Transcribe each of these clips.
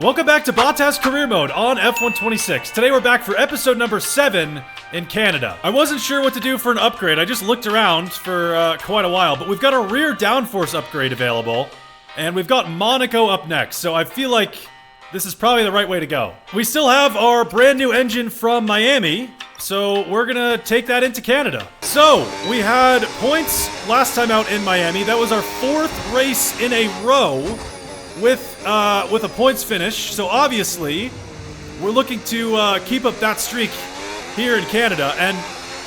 Welcome back to BOTTAS Career Mode on F126. Today we're back for episode number 7 in Canada. I wasn't sure what to do for an upgrade. I just looked around for quite a while, but we've got a rear downforce upgrade available, and we've got Monaco up next, so I feel like this is probably the right way to go. We still have our brand new engine from Miami, so we're gonna take that into Canada. So, we had points last time out in Miami. That was our 4th race in a row with a points finish, so obviously we're looking to keep up that streak here in Canada, and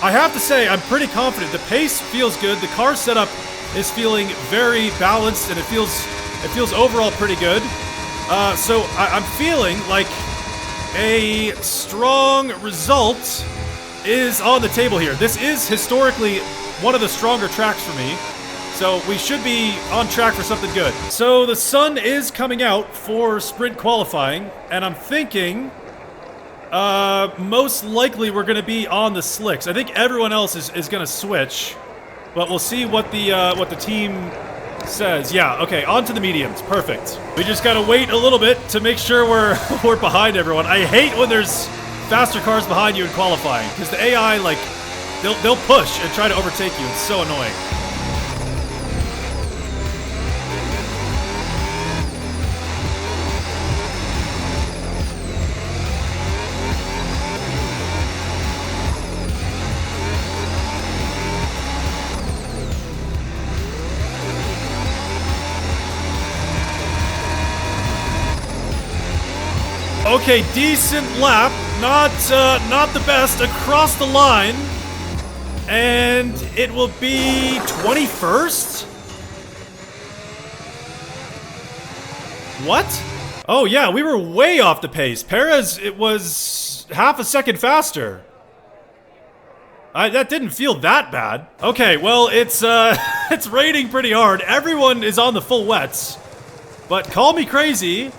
I have to say I'm pretty confident. The pace feels good, the car setup is feeling very balanced, and it feels overall pretty good. So I'm feeling like a strong result is on the table here. This is historically one of the stronger tracks for me, so we should be on track for something good. So the sun is coming out for sprint qualifying, and I'm thinking most likely we're going to be on the slicks. I think everyone else is going to switch, but we'll see what the team says. Yeah, okay, on to the mediums. Perfect. We just got to wait a little bit to make sure we're behind everyone. I hate when there's faster cars behind you in qualifying, because the AI, like, they'll push and try to overtake you. It's so annoying. Okay, decent lap, not the best across the line, and it will be 21st? What? Oh yeah, we were way off the pace. Perez, it was half a second faster. That didn't feel that bad. Okay, well, it's it's raining pretty hard. Everyone is on the full wets, but call me crazy,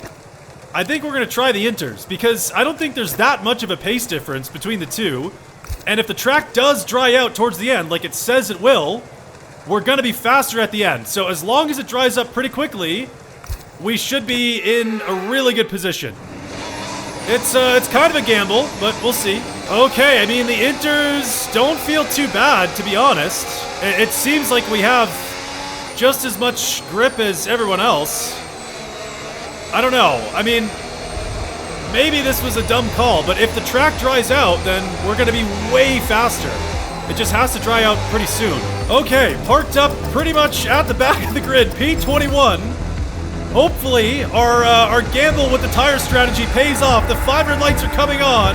I think we're going to try the inters, because I don't think there's that much of a pace difference between the two. And if the track does dry out towards the end, like it says it will, we're going to be faster at the end. So as long as it dries up pretty quickly, we should be in a really good position. It's kind of a gamble, but we'll see. Okay, I mean, the inters don't feel too bad, to be honest. It seems like we have just as much grip as everyone else. I don't know. I mean, maybe this was a dumb call, but if the track dries out, then we're going to be way faster. It just has to dry out pretty soon. Okay, parked up pretty much at the back of the grid, P21. Hopefully, our gamble with the tire strategy pays off. The 500 lights are coming on,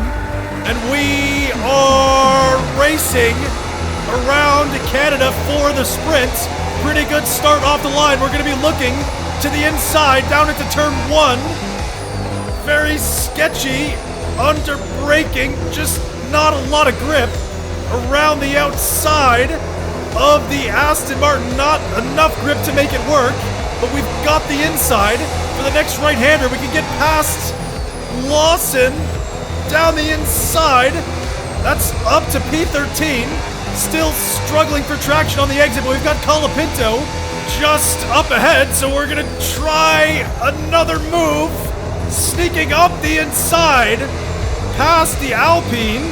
and we are racing around Canada for the sprint. Pretty good start off the line. We're going to be looking to the inside, down into turn 1. Very sketchy, under braking, just not a lot of grip. Around the outside of the Aston Martin, not enough grip to make it work, but we've got the inside. For the next right-hander, we can get past Lawson, down the inside. That's up to P13. Still struggling for traction on the exit, but we've got Colapinto just up ahead, so we're gonna try another move, sneaking up the inside past the Alpine,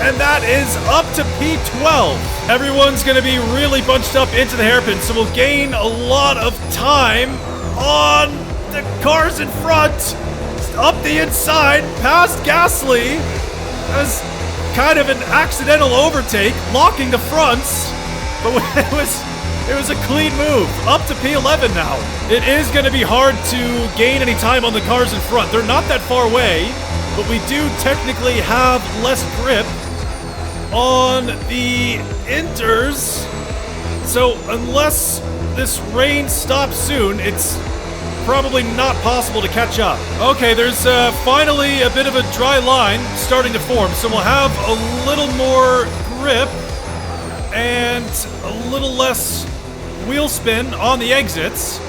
and that is up to P12. Everyone's gonna be really bunched up into the hairpin, so we'll gain a lot of time on the cars in front. Up the inside past Gasly as kind of an accidental overtake, locking the fronts, but it was a clean move. Up to P11 now. It is going to be hard to gain any time on the cars in front. They're not that far away, but we do technically have less grip on the inters. So unless this rain stops soon, it's probably not possible to catch up. Okay, there's finally a bit of a dry line starting to form, so we'll have a little more grip and a little less wheel spin on the exits,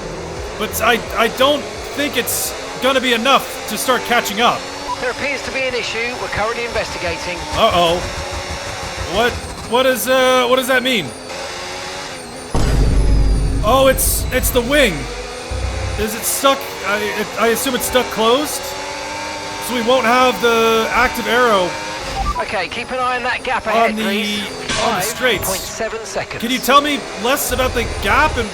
but I don't think it's gonna be enough to start catching up. There appears to be an issue. We're currently investigating. Uh-oh. What does that mean? Oh, it's the wing. Is it stuck I assume it's stuck closed, so we won't have the active arrow Okay, keep an eye on that gap ahead, on the please. straights. 5.7 seconds. Can you tell me less about the gap and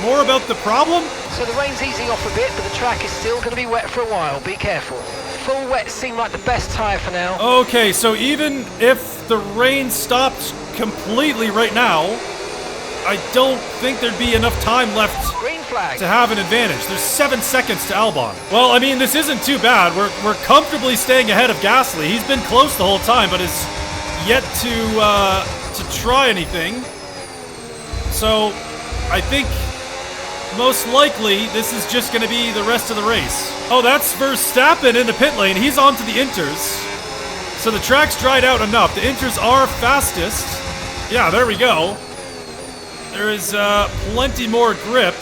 more about the problem? So the rain's easing off a bit, but the track is still going to be wet for a while. Be careful. Full wet seem like the best tyre for now. Okay, so even if the rain stopped completely right now, I don't think there'd be enough time left Green flag. to have an advantage. There's 7 seconds to Albon. Well, I mean, this isn't too bad. We're comfortably staying ahead of Gasly. He's been close the whole time, but has yet to try anything. So, I think most likely this is just going to be the rest of the race. Oh, that's Verstappen in the pit lane. He's on to the inters. So the track's dried out enough. The inters are fastest. Yeah, there we go. There is plenty more grip,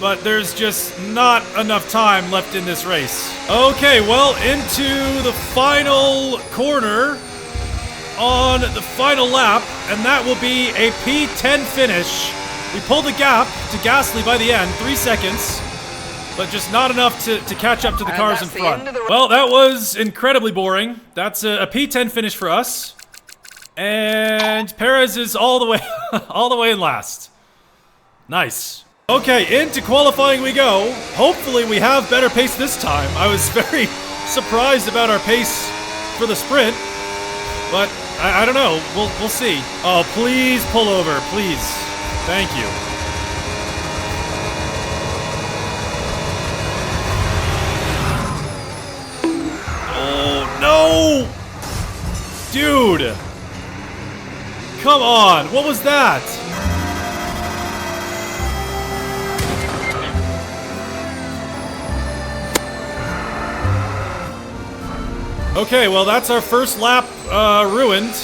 but there's just not enough time left in this race. Okay, well, into the final corner on the final lap, and that will be a P10 finish. We pulled the gap to Gasly by the end, 3 seconds, but just not enough to catch up to the cars in front. Well, that was incredibly boring. That's a P10 finish for us. And Perez is all the way in last. Nice. Okay, into qualifying we go. Hopefully we have better pace this time. I was very surprised about our pace for the sprint, but I don't know. We'll see. Oh, please pull over, please. Thank you. Oh no, dude. Come on, what was that? Okay, well that's our first lap ruined.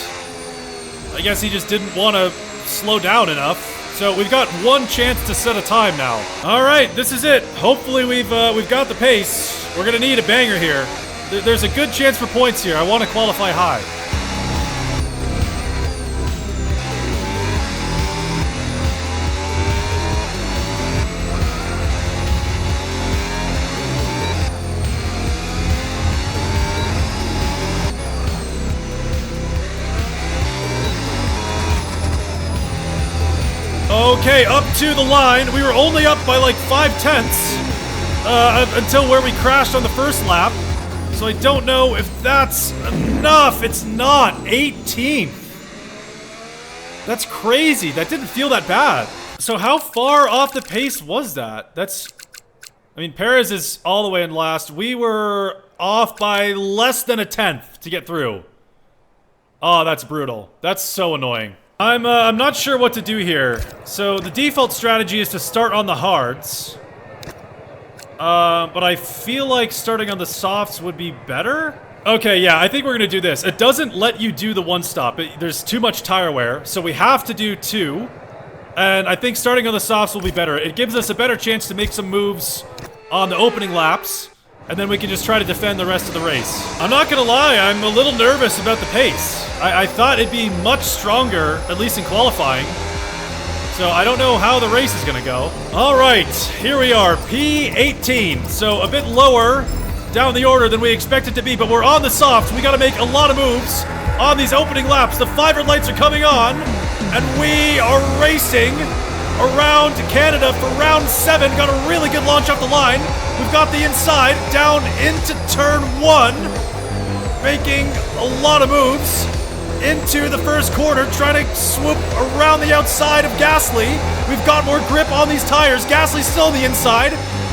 I guess he just didn't want to slow down enough. So we've got one chance to set a time now. All right, this is it. Hopefully we've got the pace. We're gonna need a banger here. There's a good chance for points here. I want to qualify high. Okay, up to the line. We were only up by like 5/10 until where we crashed on the first lap. So I don't know if that's enough. It's not. 18th. That's crazy. That didn't feel that bad. So how far off the pace was that? I mean, Perez is all the way in last. We were off by less than 1/10 to get through. Oh, that's brutal. That's so annoying. I'm not sure what to do here. So the default strategy is to start on the hards. But I feel like starting on the softs would be better. Okay, yeah, I think we're gonna do this. It doesn't let you do the one stop. There's too much tire wear, so we have to do 2. And I think starting on the softs will be better. It gives us a better chance to make some moves on the opening laps, and then we can just try to defend the rest of the race. I'm not gonna lie, I'm a little nervous about the pace. I thought it'd be much stronger, at least in qualifying. So I don't know how the race is gonna go. All right, here we are, P18. So a bit lower down the order than we expected to be, but we're on the softs. We gotta make a lot of moves on these opening laps. The 5 red lights are coming on, and we are racing around Canada for round 7. Got a really good launch off the line. We've got the inside down into turn 1, making a lot of moves into the first corner, trying to swoop around the outside of Gasly. We've got more grip on these tires. Gasly's still on the inside.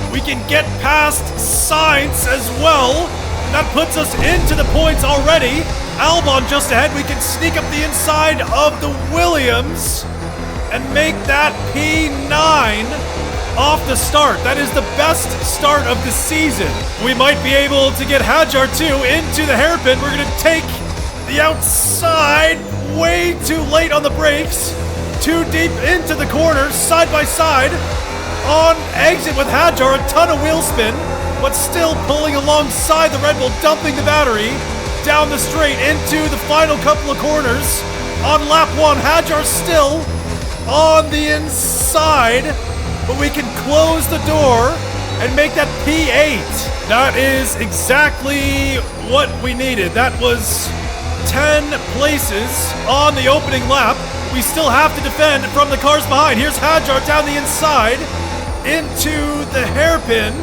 We can get past Sainz as well. That puts us into the points already. Albon just ahead. We can sneak up the inside of the Williams and make that P9 off the start. That is the best start of the season. We might be able to get Hadjar too into the hairpin. We're gonna take the outside way too late on the brakes. Too deep into the corners, side by side. On exit with Hadjar, a ton of wheel spin, but still pulling alongside the Red Bull, dumping the battery down the straight into the final couple of corners. On lap 1, Hadjar still on the inside, but we can close the door and make that P8. That is exactly what we needed. That was 10 places on the opening lap. We still have to defend from the cars behind. Here's Hadjar down the inside into the hairpin.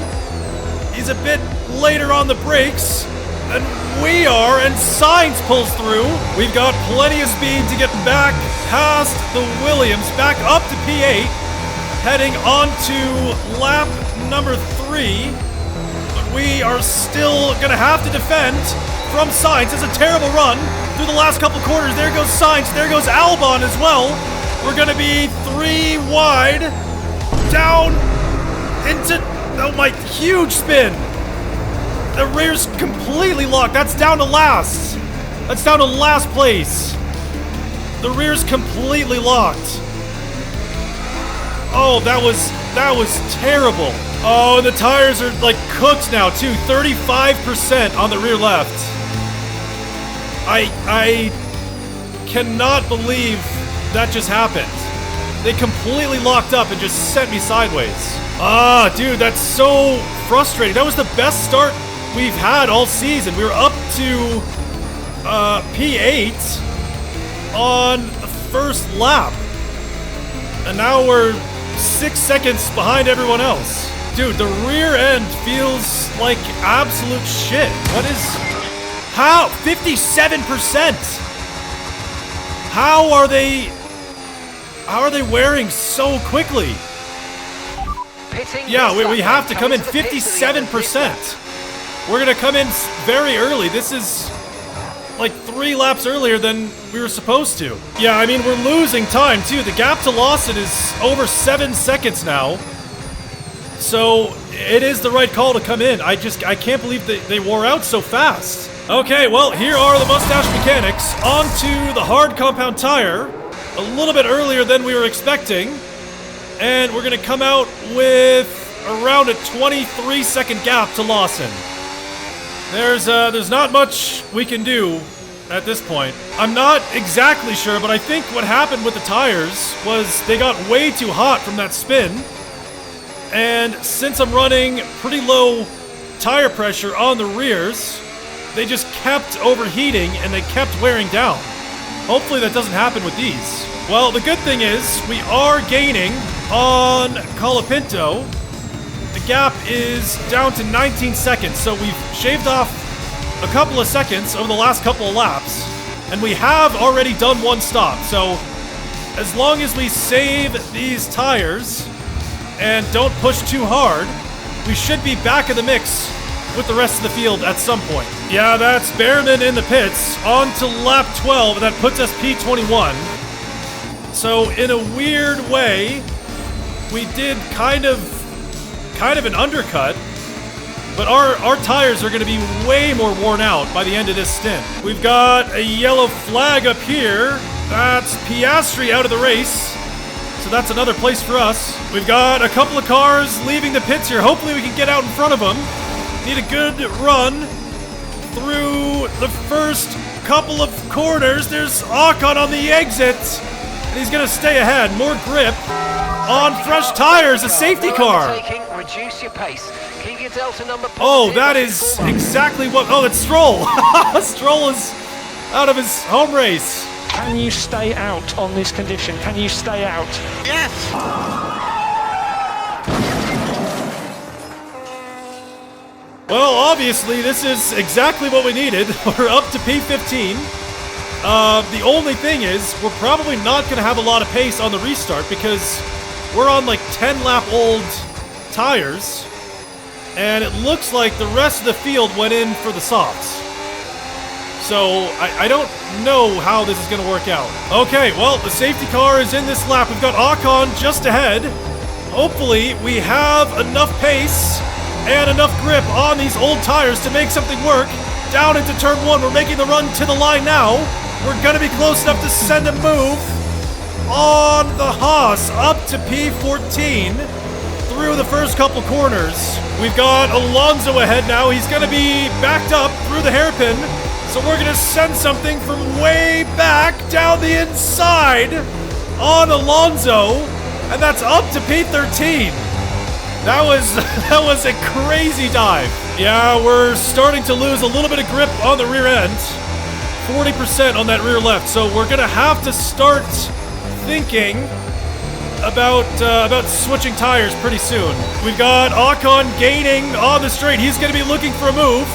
He's a bit later on the brakes than we are, and Sainz pulls through. We've got plenty of speed to get back past the Williams, back up to P8, heading on to lap number 3. But we are still gonna have to defend from Sainz. It's a terrible run through the last couple quarters. There goes Sainz, there goes Albon as well. We're gonna be 3 wide, down into, oh my, huge spin. The rear's completely locked. That's down to last. That's down to last place. The rear's completely locked. Oh, that was terrible. Oh, and the tires are like cooked now too. 35% on the rear left. I cannot believe that just happened. They completely locked up and just sent me sideways. Ah, dude, that's so frustrating. That was the best start we've had all season. We were up to P8 on the first lap. And now we're 6 seconds behind everyone else. Dude, the rear end feels like absolute shit. What is... How? 57%! How are they wearing so quickly? Yeah, we have to come in 57%. We're gonna come in very early. This is like 3 laps earlier than we were supposed to. Yeah, I mean, we're losing time too. The gap to Lawson is over 7 seconds now. So it is the right call to come in. I can't believe they wore out so fast. Okay, well, here are the Mustache Mechanics onto the hard compound tire a little bit earlier than we were expecting. And we're gonna come out with around a 23-second gap to Lawson. There's not much we can do at this point. I'm not exactly sure, but I think what happened with the tires was they got way too hot from that spin. And since I'm running pretty low tire pressure on the rears, they just kept overheating and they kept wearing down. Hopefully that doesn't happen with these. Well, the good thing is we are gaining on Colapinto. The gap is down to 19 seconds, so we've shaved off a couple of seconds over the last couple of laps, and we have already done 1 stop. So as long as we save these tires and don't push too hard, we should be back in the mix with the rest of the field at some point. Yeah, that's Behrman in the pits on to lap 12, and that puts us P21. So in a weird way, we did kind of an undercut, but our tires are going to be way more worn out by the end of this stint. We've got a yellow flag up here. That's Piastri out of the race, so that's another place for us. We've got a couple of cars leaving the pits here. Hopefully we can get out in front of them. Need a good run through the first couple of corners. There's Ocon on the exit, and he's going to stay ahead. More grip on fresh tires, a safety car. Reduce your pace. Keep your delta number positive. Oh, that is exactly what... Oh, it's Stroll. Stroll is out of his home race. Can you stay out on this condition? Can you stay out? Yes. Well, obviously, this is exactly what we needed. We're up to P15. The only thing is, we're probably not going to have a lot of pace on the restart because we're on like 10 lap old tires, and it looks like the rest of the field went in for the softs. So I don't know how this is going to work out. Okay, well, the safety car is in this lap. We've got Ocon just ahead. Hopefully we have enough pace and enough grip on these old tires to make something work. Down into turn 1, we're making the run to the line now. We're going to be close enough to send a move on the Haas up to P14 through the first couple corners. We've got Alonso ahead now. He's going to be backed up through the hairpin. So we're going to send something from way back down the inside on Alonso. And that's up to P13. That was a crazy dive. Yeah, we're starting to lose a little bit of grip on the rear end. 40% on that rear left, so we're gonna have to start thinking about switching tires pretty soon. We've got Ocon gaining on the straight. He's gonna be looking for a move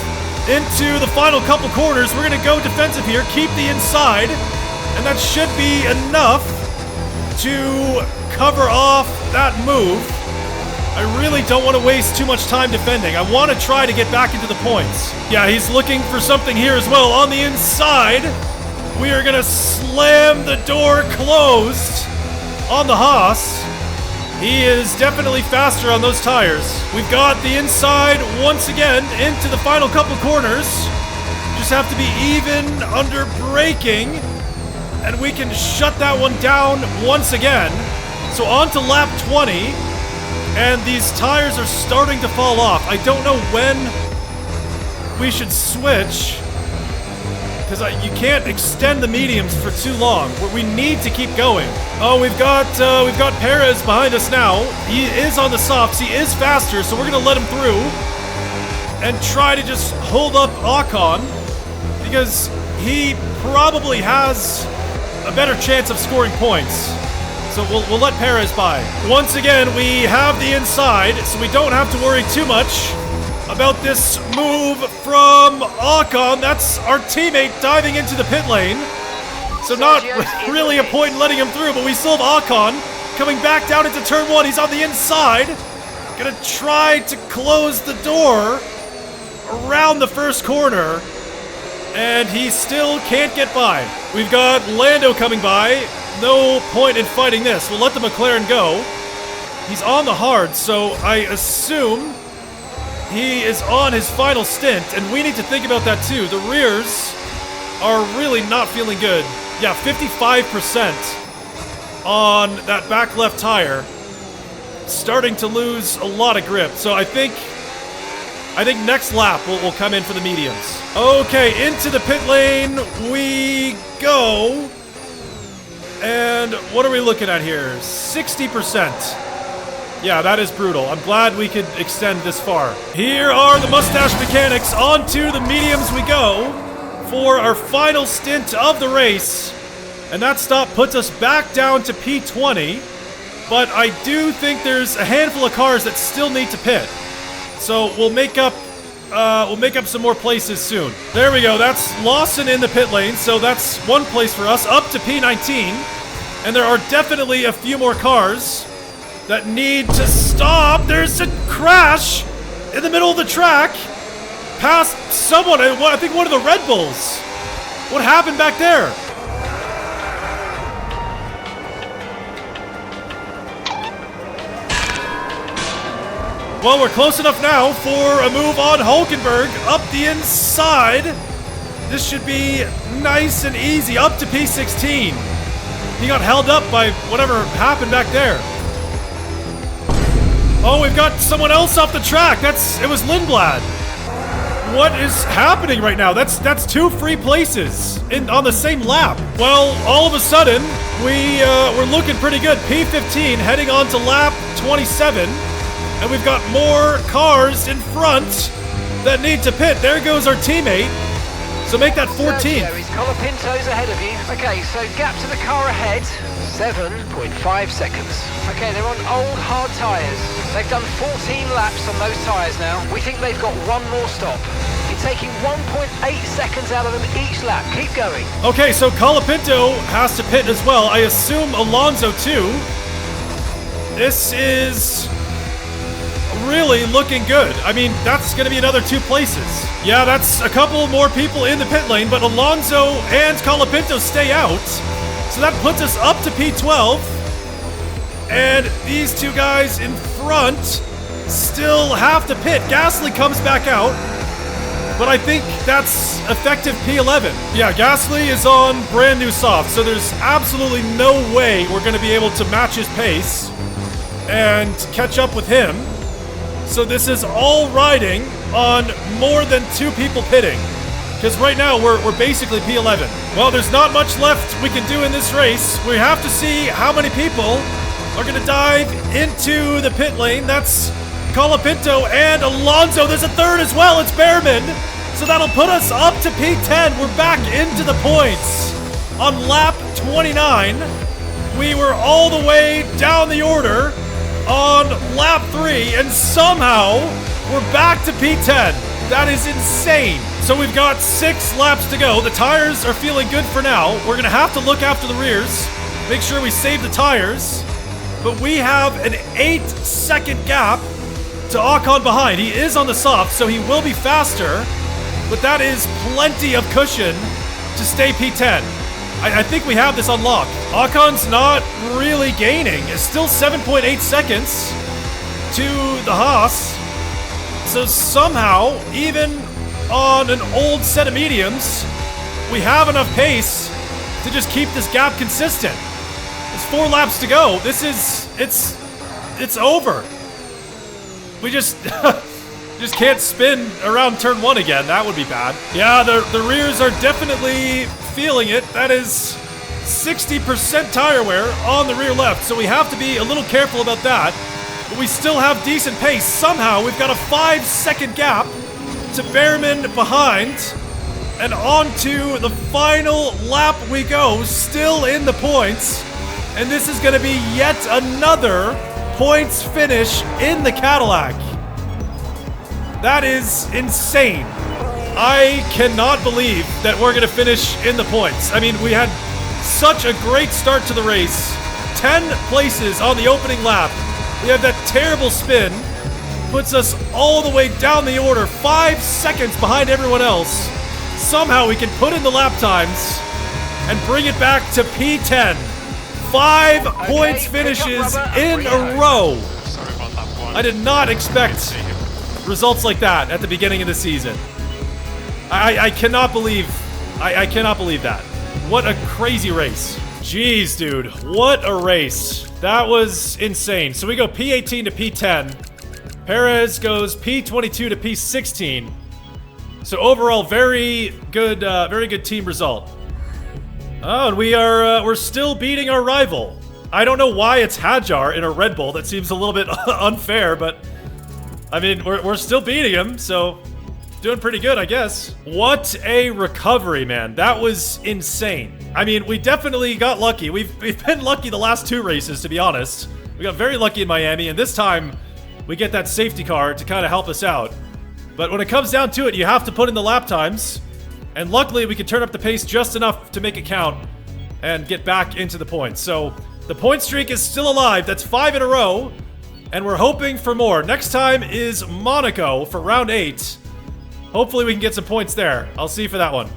into the final couple corners. We're gonna go defensive here, keep the inside, and that should be enough to cover off that move. I really don't want to waste too much time defending. I want to try to get back into the points. Yeah, he's looking for something here as well. On the inside, we are going to slam the door closed on the Haas. He is definitely faster on those tires. We've got the inside once again into the final couple corners. Just have to be even under braking, and we can shut that one down once again. So on to lap 20. And these tires are starting to fall off. I don't know when we should switch, because you can't extend the mediums for too long. We need to keep going. Oh, we've got Perez behind us now. He is on the softs. He is faster, so we're gonna let him through and try to just hold up Ocon, because he probably has a better chance of scoring points. So we'll let Perez by. Once again, we have the inside, so we don't have to worry too much about this move from Ocon. That's our teammate diving into the pit lane. So not really a point in letting him through, but we still have Ocon coming back down into turn 1. He's on the inside. Gonna try to close the door around the first corner, and he still can't get by. We've got Lando coming by. No point in fighting this. We'll let the McLaren go. He's on the hard, so I assume he is on his final stint, and we need to think about that too. The rears are really not feeling good. Yeah, 55% on that back left tire. Starting to lose a lot of grip, so I think next lap will come in for the mediums. Okay, into the pit lane we go. And what are we looking at here? 60%. Yeah, that is brutal. I'm glad we could extend this far. Here are the mustache mechanics. Onto the mediums we go for our final stint of the race. And that stop puts us back down to P20. But I do think there's a handful of cars that still need to pit. So we'll make up some more places soon. There we go. That's Lawson in the pit lane, so that's one place for us, up to P19. And there are definitely a few more cars that need to stop. There's a crash in the middle of the track past someone, I think one of the Red Bulls. What happened back there? Well, we're close enough now for a move on Hulkenberg up the inside. This should be nice and easy, up to P16. He got held up by whatever happened back there. Oh, we've got someone else off the track. It was Lindblad. What is happening right now? That's two free places on the same lap. Well, all of a sudden, we're looking pretty good. P15 heading on to lap 27. And we've got more cars in front that need to pit. There goes our teammate. So make that 14th. Sergio's Colapinto's ahead of you. Okay, so gap to the car ahead, 7.5 seconds. Okay, they're on old hard tyres. They've done 14 laps on those tyres now. We think they've got one more stop. You're taking 1.8 seconds out of them each lap. Keep going. Okay, so Colapinto has to pit as well. I assume Alonso too. This is really looking good. I mean, that's going to be another 2 places. Yeah, that's a couple more people in the pit lane, but Alonso and Colapinto stay out. So that puts us up to P12. And these 2 guys in front still have to pit. Gasly comes back out, but I think that's effective P11. Yeah, Gasly is on brand new soft, so there's absolutely no way we're going to be able to match his pace and catch up with him. So this is all riding on more than 2 people pitting. Because right now we're basically P11. Well, there's not much left we can do in this race. We have to see how many people are going to dive into the pit lane. That's Colapinto and Alonso. There's a third as well. It's Behrman. So that'll put us up to P10. We're back into the points on lap 29. We were all the way down the order on lap 3, and somehow we're back to P10. That is insane. So we've got 6 laps to go. The tires are feeling good for now. We're gonna have to look after the rears, make sure we save the tires. But we have an 8-second gap to Ocon behind. He is on the soft, so he will be faster, but that is plenty of cushion to stay P10. I think we have this unlocked. Ocon's not really gaining. It's still 7.8 seconds to the Haas. So somehow, even on an old set of mediums, we have enough pace to just keep this gap consistent. It's 4 laps to go. This is, it's over. We just can't spin around turn 1 again. That would be bad. Yeah, the rears are definitely feeling it. That is 60% tire wear on the rear left, so we have to be a little careful about that. But we still have decent pace. Somehow, we've got a 5-second gap to Behrman behind. And on to the final lap we go, still in the points. And this is going to be yet another points finish in the Cadillac. That is insane. I cannot believe that we're going to finish in the points. I mean, we had such a great start to the race. 10 places on the opening lap. We have that terrible spin. Puts us all the way down the order, 5 seconds behind everyone else. Somehow we can put in the lap times and bring it back to P10. 5 points finishes in a row. I did not expect results like that at the beginning of the season. I cannot believe, I cannot believe that. What a crazy race. Jeez, dude, what a race. That was insane. So we go P18 to P10. Perez goes P22 to P16. So overall, very good team result. Oh, and we're still beating our rival. I don't know why it's Hadjar in a Red Bull. That seems a little bit unfair, but I mean, we're still beating him, so doing pretty good, I guess. What a recovery, man. That was insane. I mean, we definitely got lucky. We've been lucky the last 2 races, to be honest. We got very lucky in Miami, and this time we get that safety car to kind of help us out. But when it comes down to it, you have to put in the lap times. And luckily, we could turn up the pace just enough to make it count and get back into the points. So the point streak is still alive. That's 5 in a row. And we're hoping for more. Next time is Monaco for round 8. Hopefully we can get some points there. I'll see you for that one.